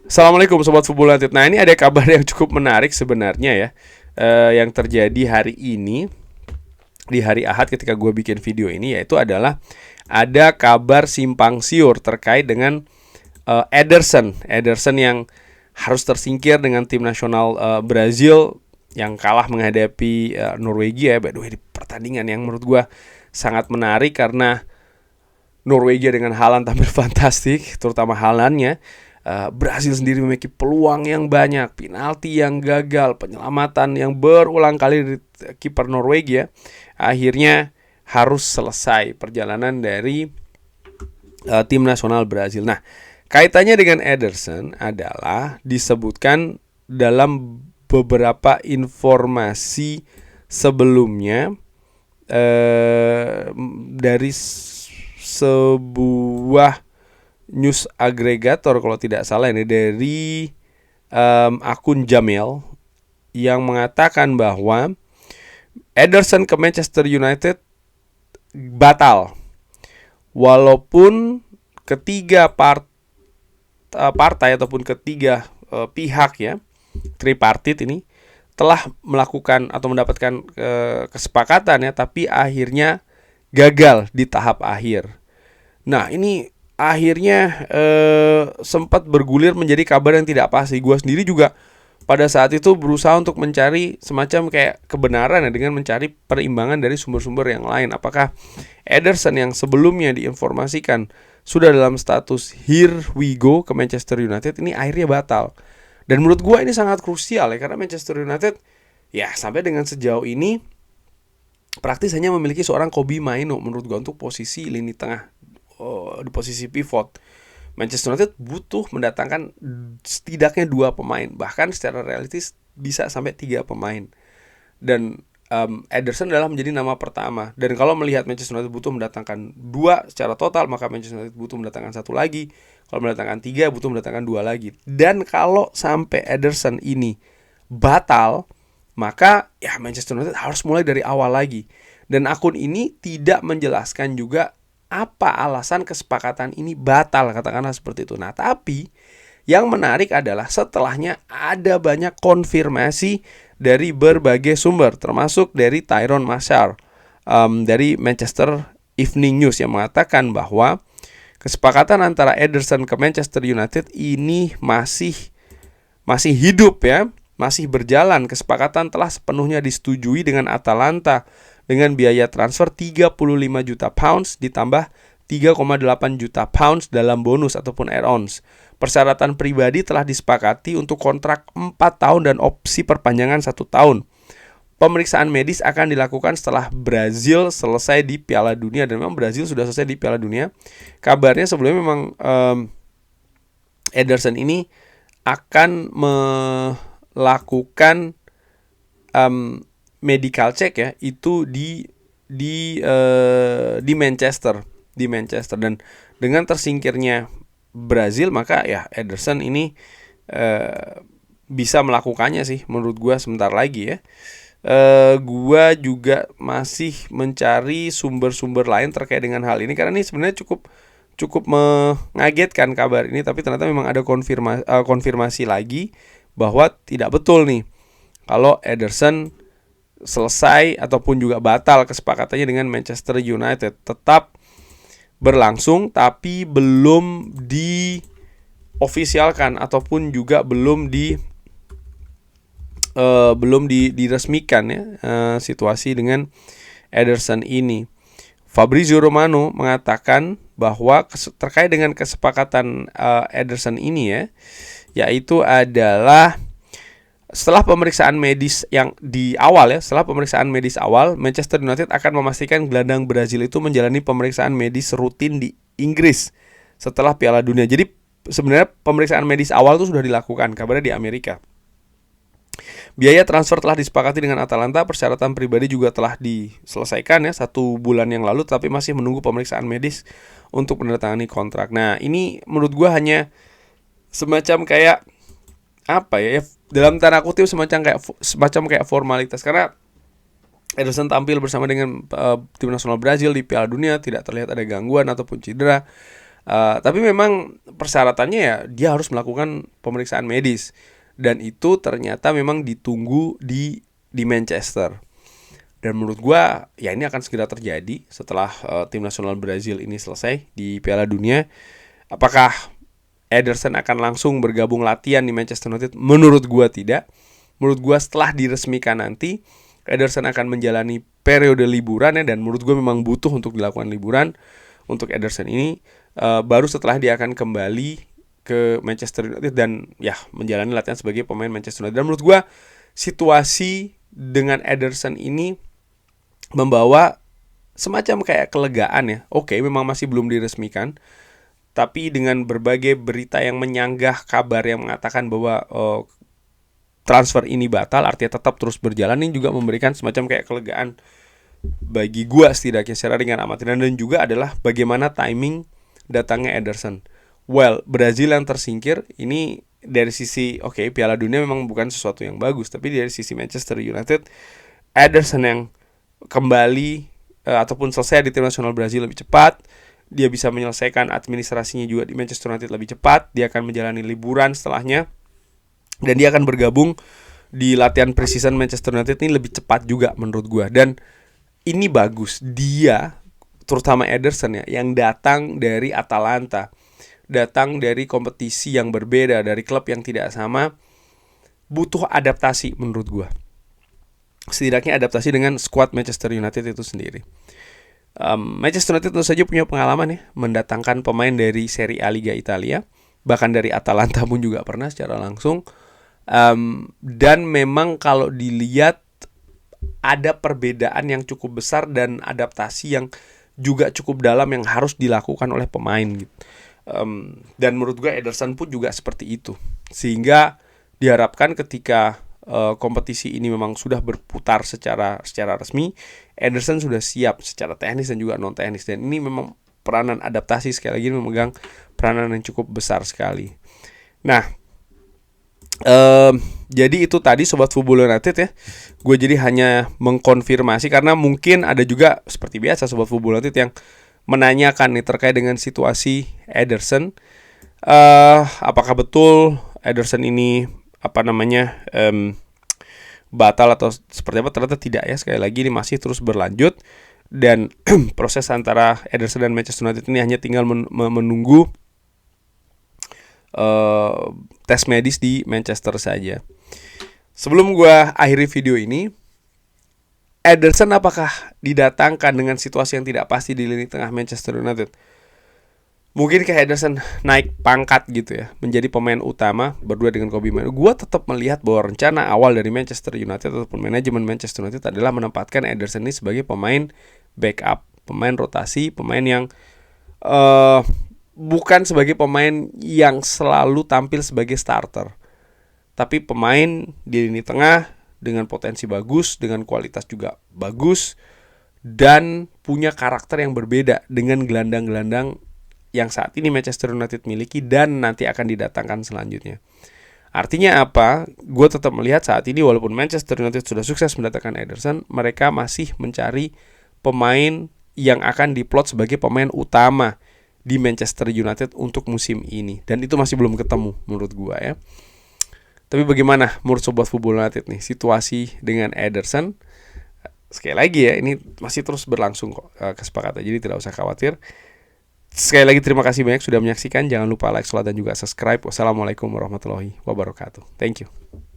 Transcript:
Assalamualaikum Sobat Football United. Nah, ini ada kabar yang cukup menarik sebenarnya ya, yang terjadi hari ini di hari Ahad ketika gue bikin video ini, yaitu adalah ada kabar simpang siur terkait dengan Ederson yang harus tersingkir dengan tim nasional Brazil yang kalah menghadapi Norwegia. By the way, di pertandingan yang menurut gue sangat menarik karena Norwegia dengan Haaland tampil fantastik, terutama Haalandnya. Brasil sendiri memiliki peluang yang banyak, penalti yang gagal, penyelamatan yang berulang kali dari kiper Norwegia. Akhirnya harus selesai perjalanan dari tim nasional Brasil. Nah, kaitannya dengan Ederson adalah disebutkan dalam beberapa informasi sebelumnya dari sebuah news agregator kalau tidak salah ini dari akun Jamel yang mengatakan bahwa Ederson ke Manchester United batal walaupun ketiga partai ataupun ketiga pihak ya tripartit ini telah melakukan atau mendapatkan kesepakatan ya, tapi akhirnya gagal di tahap akhir. Nah, ini akhirnya sempat bergulir menjadi kabar yang tidak pasti. Gue sendiri juga pada saat itu berusaha untuk mencari semacam kayak kebenaran ya, dengan mencari perimbangan dari sumber-sumber yang lain. Apakah Ederson yang sebelumnya diinformasikan sudah dalam status here we go ke Manchester United ini akhirnya batal. Dan menurut gue ini sangat krusial ya, karena Manchester United ya sampai dengan sejauh ini praktis hanya memiliki seorang Kobbie Mainoo menurut gue untuk posisi lini tengah, di posisi pivot. Manchester United butuh mendatangkan setidaknya 2 pemain, bahkan secara realistis bisa sampai 3 pemain. Dan Ederson adalah menjadi nama pertama. Dan kalau melihat Manchester United butuh mendatangkan 2 secara total, maka Manchester United butuh mendatangkan 1 lagi. Kalau mendatangkan 3, butuh mendatangkan 2 lagi. Dan kalau sampai Ederson ini batal, maka ya Manchester United harus mulai dari awal lagi. Dan akun ini tidak menjelaskan juga apa alasan kesepakatan ini batal, katakanlah seperti itu. Nah, tapi yang menarik adalah setelahnya ada banyak konfirmasi dari berbagai sumber, termasuk dari Tyrone Marshall dari Manchester Evening News yang mengatakan bahwa kesepakatan antara Ederson ke Manchester United ini masih hidup ya, masih berjalan. Kesepakatan telah sepenuhnya disetujui dengan Atalanta dengan biaya transfer 35 juta pounds ditambah 3,8 juta pounds dalam bonus ataupun add-ons. Persyaratan pribadi telah disepakati untuk kontrak 4 tahun dan opsi perpanjangan 1 tahun. Pemeriksaan medis akan dilakukan setelah Brazil selesai di Piala Dunia. Dan memang Brazil sudah selesai di Piala Dunia. Kabarnya sebelumnya memang Ederson ini akan melakukan medical check ya, itu di Manchester, dan dengan tersingkirnya Brazil maka ya Ederson ini bisa melakukannya sih menurut gua sebentar lagi ya. Gua juga masih mencari sumber-sumber lain terkait dengan hal ini karena ini sebenarnya cukup mengagetkan kabar ini, tapi ternyata memang ada konfirmasi lagi bahwa tidak betul nih kalau Ederson selesai ataupun juga batal kesepakatannya dengan Manchester United. Tetap berlangsung tapi belum diofisialkan ataupun juga belum diresmikan ya situasi dengan Ederson ini. Fabrizio Romano mengatakan bahwa terkait dengan kesepakatan Ederson ini ya, yaitu adalah setelah pemeriksaan medis yang di awal ya, setelah pemeriksaan medis awal, Manchester United akan memastikan gelandang Brazil itu menjalani pemeriksaan medis rutin di Inggris setelah Piala Dunia. Jadi sebenarnya pemeriksaan medis awal itu sudah dilakukan, kabarnya di Amerika. Biaya transfer telah disepakati dengan Atalanta, persyaratan pribadi juga telah diselesaikan ya 1 bulan yang lalu, tapi masih menunggu pemeriksaan medis untuk menandatangani kontrak. Nah, ini menurut gue hanya semacam kayak apa ya, dalam tanda kutip semacam kayak formalitas, karena Ederson tampil bersama dengan tim nasional Brazil di Piala Dunia, tidak terlihat ada gangguan ataupun cedera. Tapi memang persyaratannya ya dia harus melakukan pemeriksaan medis, dan itu ternyata memang ditunggu di Manchester. Dan menurut gua ya ini akan segera terjadi setelah tim nasional Brazil ini selesai di Piala Dunia. Apakah Ederson akan langsung bergabung latihan di Manchester United? Menurut gua tidak. Menurut gua setelah diresmikan nanti Ederson akan menjalani periode liburan ya, dan menurut gua memang butuh untuk dilakukan liburan untuk Ederson ini. Baru setelah dia akan kembali ke Manchester United dan ya menjalani latihan sebagai pemain Manchester United. Dan menurut gua situasi dengan Ederson ini membawa semacam kayak kelegaan ya. Oke, memang masih belum diresmikan, tapi dengan berbagai berita yang menyanggah, kabar yang mengatakan bahwa transfer ini batal, artinya tetap terus berjalan, ini juga memberikan semacam kayak kelegaan bagi gua setidaknya secara ringan amatiran. Dan juga adalah bagaimana timing datangnya Ederson. Well, Brazil yang tersingkir ini dari sisi Piala Dunia memang bukan sesuatu yang bagus, tapi dari sisi Manchester United, Ederson yang kembali ataupun selesai di tim nasional Brazil lebih cepat, dia bisa menyelesaikan administrasinya juga di Manchester United lebih cepat, dia akan menjalani liburan setelahnya, dan dia akan bergabung di latihan preseason Manchester United ini lebih cepat juga menurut gua. Dan ini bagus, dia terutama Ederson ya, yang datang dari Atalanta, datang dari kompetisi yang berbeda, dari klub yang tidak sama, butuh adaptasi menurut gua. Setidaknya adaptasi dengan skuad Manchester United itu sendiri. Manchester United tentu saja punya pengalaman ya mendatangkan pemain dari Serie A Liga Italia, bahkan dari Atalanta pun juga pernah secara langsung. Dan memang kalau dilihat ada perbedaan yang cukup besar dan adaptasi yang juga cukup dalam yang harus dilakukan oleh pemain gitu. Dan menurut gue Ederson pun juga seperti itu, sehingga diharapkan ketika kompetisi ini memang sudah berputar secara resmi, Ederson sudah siap secara teknis dan juga non teknis. Dan ini memang peranan adaptasi sekali lagi memegang peranan yang cukup besar sekali. Nah, jadi itu tadi Sobat Football United ya. Gue jadi hanya mengkonfirmasi karena mungkin ada juga seperti biasa Sobat Football United yang menanyakan nih terkait dengan situasi Ederson. Apakah betul Ederson ini batal atau seperti apa? Ternyata tidak ya. Sekali lagi ini masih terus berlanjut, dan proses antara Ederson dan Manchester United ini hanya tinggal menunggu tes medis di Manchester saja. Sebelum gue akhiri video ini, Ederson apakah didatangkan dengan situasi yang tidak pasti di lini tengah Manchester United? Mungkinkah Ederson naik pangkat gitu ya, menjadi pemain utama berdua dengan Kobbie Mainoo? Gue tetap melihat bahwa rencana awal dari Manchester United ataupun manajemen Manchester United adalah menempatkan Ederson ini sebagai pemain backup, pemain rotasi, pemain yang bukan sebagai pemain yang selalu tampil sebagai starter, tapi pemain di lini tengah dengan potensi bagus, dengan kualitas juga bagus, dan punya karakter yang berbeda dengan gelandang-gelandang yang saat ini Manchester United miliki dan nanti akan didatangkan selanjutnya. Artinya apa? Gue tetap melihat saat ini walaupun Manchester United sudah sukses mendatangkan Ederson, mereka masih mencari pemain yang akan diplot sebagai pemain utama di Manchester United untuk musim ini. Dan itu masih belum ketemu menurut gue ya. Tapi bagaimana menurut Sobat Football United nih situasi dengan Ederson? Sekali lagi ya, ini masih terus berlangsung kok kesepakatan, jadi tidak usah khawatir. Sekali lagi terima kasih banyak sudah menyaksikan. Jangan lupa like, share, dan juga subscribe. Wassalamualaikum warahmatullahi wabarakatuh. Thank you.